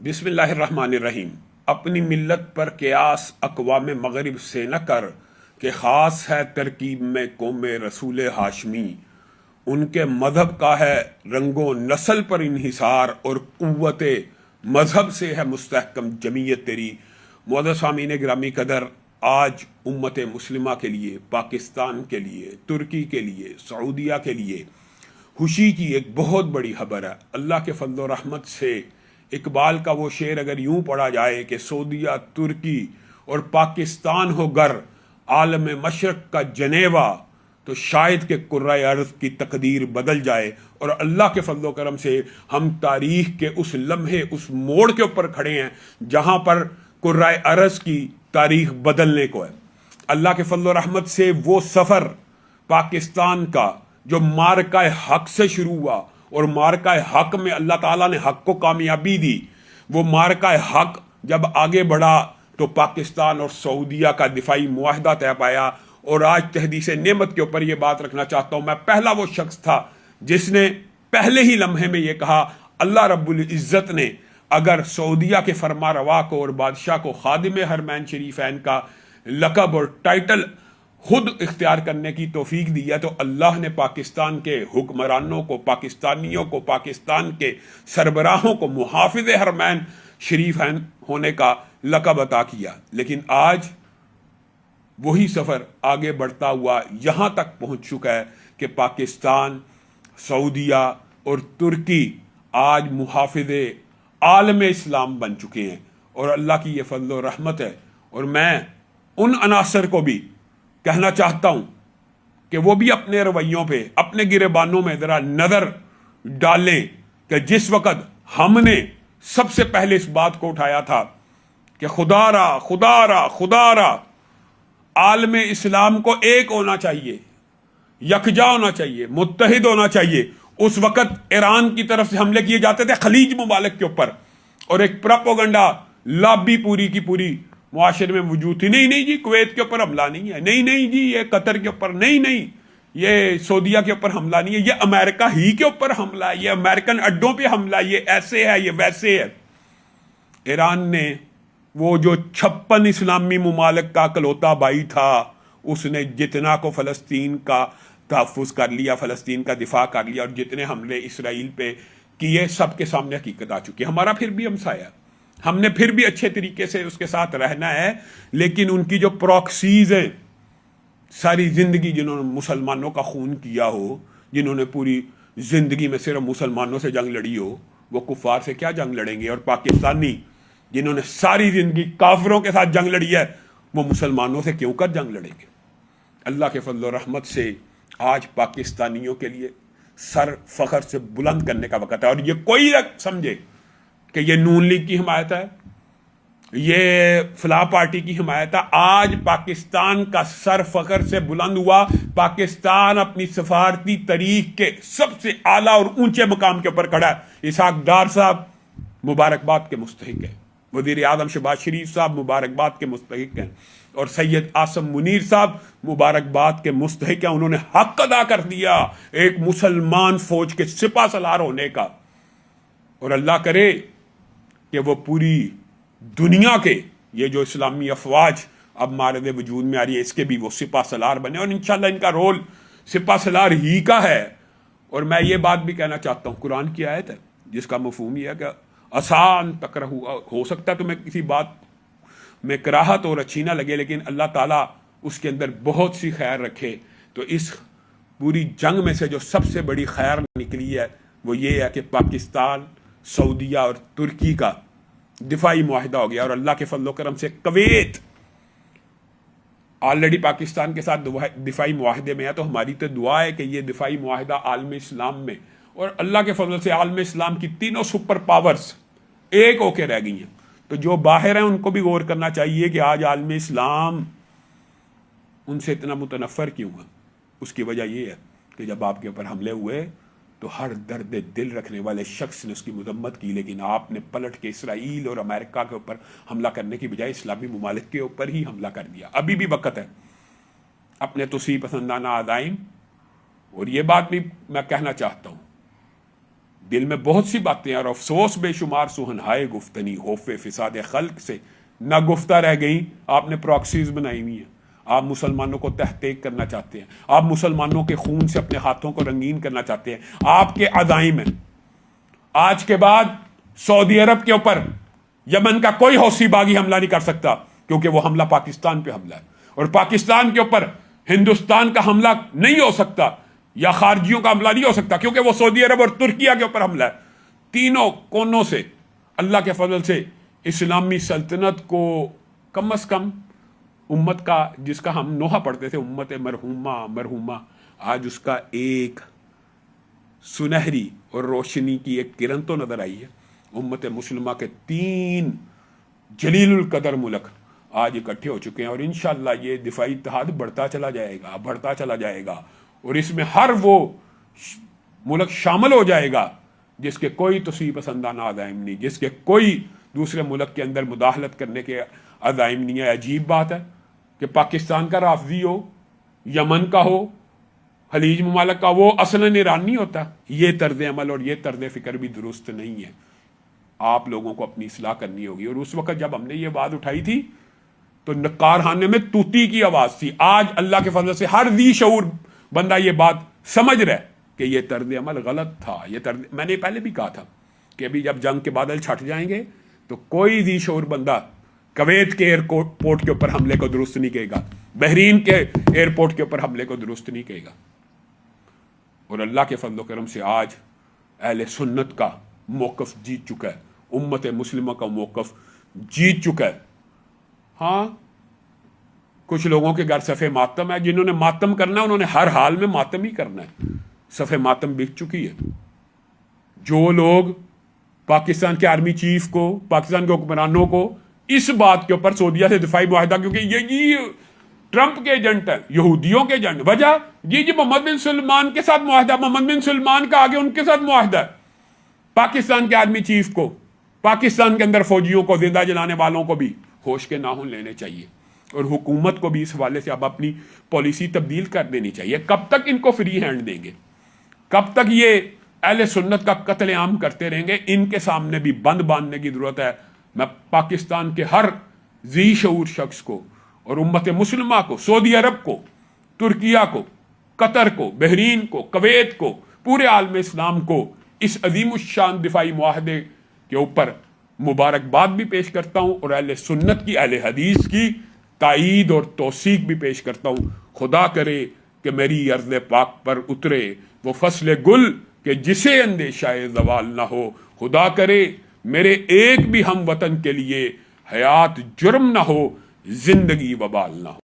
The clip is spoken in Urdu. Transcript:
بسم اللہ الرحمن الرحیم۔ اپنی ملت پر قیاس اقوام مغرب سے نہ کر کہ خاص ہے ترکیب میں قوم رسول ہاشمی۔ ان کے مذہب کا ہے رنگ و نسل پر انحصار اور قوت مذہب سے ہے مستحکم جمعیت تیری۔ معزز سامعین گرامی قدر، آج امت مسلمہ کے لیے، پاکستان کے لیے، ترکی کے لیے، سعودیہ کے لیے خوشی کی ایک بہت بڑی خبر ہے۔ اللہ کے فضل و رحمت سے اقبال کا وہ شعر اگر یوں پڑھا جائے کہ سعودیہ، ترکی اور پاکستان ہو گر عالم مشرق کا جنیوا، تو شاید کہ کرۂ ارض کی تقدیر بدل جائے۔ اور اللہ کے فضل و کرم سے ہم تاریخ کے اس لمحے، اس موڑ کے اوپر کھڑے ہیں جہاں پر کرۂ ارض کی تاریخ بدلنے کو ہے۔ اللہ کے فضل و رحمت سے وہ سفر پاکستان کا جو معرکہ حق سے شروع ہوا، اور معرکہ حق میں اللہ تعالیٰ نے حق کو کامیابی دی، وہ معرکہ حق جب آگے بڑھا تو پاکستان اور سعودیہ کا دفاعی معاہدہ طے پایا۔ اور آج تحدیث نعمت کے اوپر یہ بات رکھنا چاہتا ہوں، میں پہلا وہ شخص تھا جس نے پہلے ہی لمحے میں یہ کہا اللہ رب العزت نے اگر سعودیہ کے فرما روا کو اور بادشاہ کو خادم حرمین شریفین کا لقب اور ٹائٹل خود اختیار کرنے کی توفیق دی ہے، تو اللہ نے پاکستان کے حکمرانوں کو، پاکستانیوں کو، پاکستان کے سربراہوں کو محافظ حرمین شریفین ہونے کا لقب عطا کیا۔ لیکن آج وہی سفر آگے بڑھتا ہوا یہاں تک پہنچ چکا ہے کہ پاکستان، سعودیہ اور ترکی آج محافظ عالم اسلام بن چکے ہیں، اور اللہ کی یہ فضل و رحمت ہے۔ اور میں ان عناصر کو بھی کہنا چاہتا ہوں کہ وہ بھی اپنے رویوں پہ، اپنے گریبانوں میں ذرا نظر ڈالیں کہ جس وقت ہم نے سب سے پہلے اس بات کو اٹھایا تھا کہ خدا را خدا را خدا را عالم اسلام کو ایک ہونا چاہیے، یکجا ہونا چاہیے، متحد ہونا چاہیے، اس وقت ایران کی طرف سے حملے کیے جاتے تھے خلیج ممالک کے اوپر، اور ایک پروپیگنڈا لابی پوری کی پوری معاشرے میں موجود تھی۔ نہیں جی کویت کے اوپر حملہ نہیں ہے، نہیں جی یہ قطر کے اوپر نہیں، یہ سعودیہ کے اوپر حملہ نہیں ہے، یہ امریکہ ہی کے اوپر حملہ ہے، یہ امریکن اڈوں پہ حملہ ہے، یہ ایسے ہے، یہ ویسے ہے۔ ایران نے وہ جو 56 اسلامی ممالک کا اکلوتا بھائی تھا، اس نے جتنا کو فلسطین کا تحفظ کر لیا، فلسطین کا دفاع کر لیا، اور جتنے حملے اسرائیل پہ کیے سب کے سامنے حقیقت آ چکی ہے۔ ہمارا پھر بھی ہمسایہ، ہم نے پھر بھی اچھے طریقے سے اس کے ساتھ رہنا ہے، لیکن ان کی جو پروکسیز ہیں، ساری زندگی جنہوں نے مسلمانوں کا خون کیا ہو، جنہوں نے پوری زندگی میں صرف مسلمانوں سے جنگ لڑی ہو، وہ کفار سے کیا جنگ لڑیں گے؟ اور پاکستانی جنہوں نے ساری زندگی کافروں کے ساتھ جنگ لڑی ہے، وہ مسلمانوں سے کیوں کر جنگ لڑیں گے؟ اللہ کے فضل و رحمت سے آج پاکستانیوں کے لیے سر فخر سے بلند کرنے کا وقت ہے۔ اور یہ کوئی نہ سمجھے کہ یہ نون لیگ کی حمایت ہے، یہ فلاں پارٹی کی حمایت ہے۔ آج پاکستان کا سر فخر سے بلند ہوا، پاکستان اپنی سفارتی تاریخ کے سب سے اعلیٰ اور اونچے مقام کے اوپر کھڑا ہے۔ اسحاق ڈار صاحب مبارکباد کے مستحق ہیں، وزیر اعظم شہباز شریف صاحب مبارکباد کے مستحق ہیں، اور سید عاصم منیر صاحب مبارکباد کے مستحق ہیں۔ انہوں نے حق ادا کر دیا ایک مسلمان فوج کے سپہ سالار ہونے کا، اور اللہ کرے کہ وہ پوری دنیا کے یہ جو اسلامی افواج اب مارد وجود میں آ رہی ہے، اس کے بھی وہ سپہ سالار بنے، اور انشاءاللہ ان کا رول سپہ سالار ہی کا ہے۔ اور میں یہ بات بھی کہنا چاہتا ہوں، قرآن کی آیت ہے جس کا مفہوم یہ ہے کہ آسان تکرہو، ہو سکتا ہے تمہیں کسی بات میں کراہت اور اچھی نہ لگے، لیکن اللہ تعالیٰ اس کے اندر بہت سی خیر رکھے۔ تو اس پوری جنگ میں سے جو سب سے بڑی خیر نکلی ہے وہ یہ ہے کہ پاکستان، سعودیہ اور ترکی کا دفاعی معاہدہ ہو گیا، اور اللہ کے فضل و کرم سے کویت آلریڈی پاکستان کے ساتھ دفاعی معاہدے میں ہے۔ تو ہماری تو دعا ہے کہ یہ دفاعی معاہدہ عالم اسلام میں، اور اللہ کے فضل سے عالم اسلام کی تینوں سپر پاورز ایک ہو کے رہ گئی ہیں۔ تو جو باہر ہیں ان کو بھی غور کرنا چاہیے کہ آج عالم اسلام ان سے اتنا متنفر کیوں ہے۔ اس کی وجہ یہ ہے کہ جب آپ کے اوپر حملے ہوئے تو ہر درد دل رکھنے والے شخص نے اس کی مذمت کی، لیکن آپ نے پلٹ کے اسرائیل اور امریکہ کے اوپر حملہ کرنے کی بجائے اسلامی ممالک کے اوپر ہی حملہ کر دیا۔ ابھی بھی وقت ہے اپنے توسیع پسندانہ عزائم، اور یہ بات بھی میں کہنا چاہتا ہوں دل میں بہت سی باتیں اور افسوس بے شمار سہنہائے گفتنی خوف فساد خلق سے نہ گفتہ رہ گئیں. آپ نے پراکسیز بنائی ہوئی ہیں. آپ مسلمانوں کو تحقیق کرنا چاہتے ہیں. آپ مسلمانوں کے خون سے اپنے ہاتھوں کو رنگین کرنا چاہتے ہیں. آپ کے عزائم ہیں. آج کے بعد سعودی عرب کے اوپر یمن کا کوئی حوثی باغی حملہ نہیں کر سکتا، کیونکہ وہ حملہ پاکستان پہ حملہ ہے. اور پاکستان کے اوپر ہندوستان کا حملہ نہیں ہو سکتا یا خارجیوں کا حملہ نہیں ہو سکتا، کیونکہ وہ سعودی عرب اور ترکیہ کے اوپر حملہ ہے. تینوں کونوں سے اللہ کے فضل سے اسلامی سلطنت کو کم از کم امت کا، جس کا ہم نوحہ پڑھتے تھے امت مرحومہ، آج اس کا ایک سنہری اور روشنی کی ایک کرن تو نظر آئی ہے. امت مسلمہ کے 3 جلیل القدر ملک آج اکٹھے ہو چکے ہیں، اور انشاءاللہ یہ دفاعی اتحاد بڑھتا چلا جائے گا، اور اس میں ہر وہ ملک شامل ہو جائے گا جس کے کوئی توسیع پسندانہ عزائم نہیں، جس کے کوئی دوسرے ملک کے اندر مداخلت کرنے کے عزائم نہیں ہے. عجیب بات ہے کہ پاکستان کا رافضی ہو، یمن کا ہو، خلیج ممالک کا، وہ اصلاً ایران نہیں ہوتا. یہ طرز عمل اور یہ طرز فکر بھی درست نہیں ہے. آپ لوگوں کو اپنی اصلاح کرنی ہوگی. اور اس وقت جب ہم نے یہ بات اٹھائی تھی تو کارخانے میں توتی کی آواز تھی. آج اللہ کے فضل سے ہر ذی شعور بندہ یہ بات سمجھ رہا ہے کہ یہ طرز عمل غلط تھا. میں نے پہلے بھی کہا تھا کہ ابھی جب جنگ کے بادل چھٹ جائیں گے تو کوئی ذی شعور بندہ کویت کے ایئرپورٹ کے اوپر حملے کو درست نہیں کہے گا، بحرین کے ایئرپورٹ کے اوپر حملے کو درست نہیں کہے گا. اور اللہ کے فضل و کرم سے آج اہل سنت کا موقف جیت چکا ہے، امت مسلمہ کا موقف جیت چکا ہے. ہاں، کچھ لوگوں کے گھر صفحہ ماتم ہے، جنہوں نے ماتم کرنا ہے انہوں نے ہر حال میں ماتم ہی کرنا ہے. صفحہ ماتم بک چکی ہے. جو لوگ پاکستان کے آرمی چیف کو، پاکستان کے حکمرانوں کو اس بات کے اوپر سعودیہ سے دفاعی معاہدہ، کیونکہ یہ ٹرمپ کے ایجنٹ ہے، یہودیوں کے ایجنٹ، وجہ جی محمد بن سلمان کے ساتھ معاہدہ، محمد بن سلمان کا آگے ان کے ساتھ معاہدہ ہے. پاکستان کے آرمی چیف کو، پاکستان کے اندر فوجیوں کو، زندہ جلانے والوں کو بھی ہوش کے ناخن لینے چاہیے، اور حکومت کو بھی اس حوالے سے اب اپنی پالیسی تبدیل کر دینی چاہیے. کب تک ان کو فری ہینڈ دیں گے؟ کب تک یہ اہل سنت کا قتل عام کرتے رہیں گے؟ ان کے سامنے بھی بند باندھنے کی ضرورت ہے. میں پاکستان کے ہر ذی شعور شخص کو اور امت مسلمہ کو، سعودی عرب کو، ترکیہ کو، قطر کو، بحرین کو، کویت کو، پورے عالم اسلام کو اس عظیم الشان دفاعی معاہدے کے اوپر مبارکباد بھی پیش کرتا ہوں، اور اہل سنت کی، اہل حدیث کی تائید اور توثیق بھی پیش کرتا ہوں. خدا کرے کہ میری ارض پاک پر اترے وہ فصل گل کہ جسے اندیشہ زوال نہ ہو. خدا کرے میرے ایک بھی ہم وطن کے لیے حیات جرم نہ ہو، زندگی وبال نہ ہو.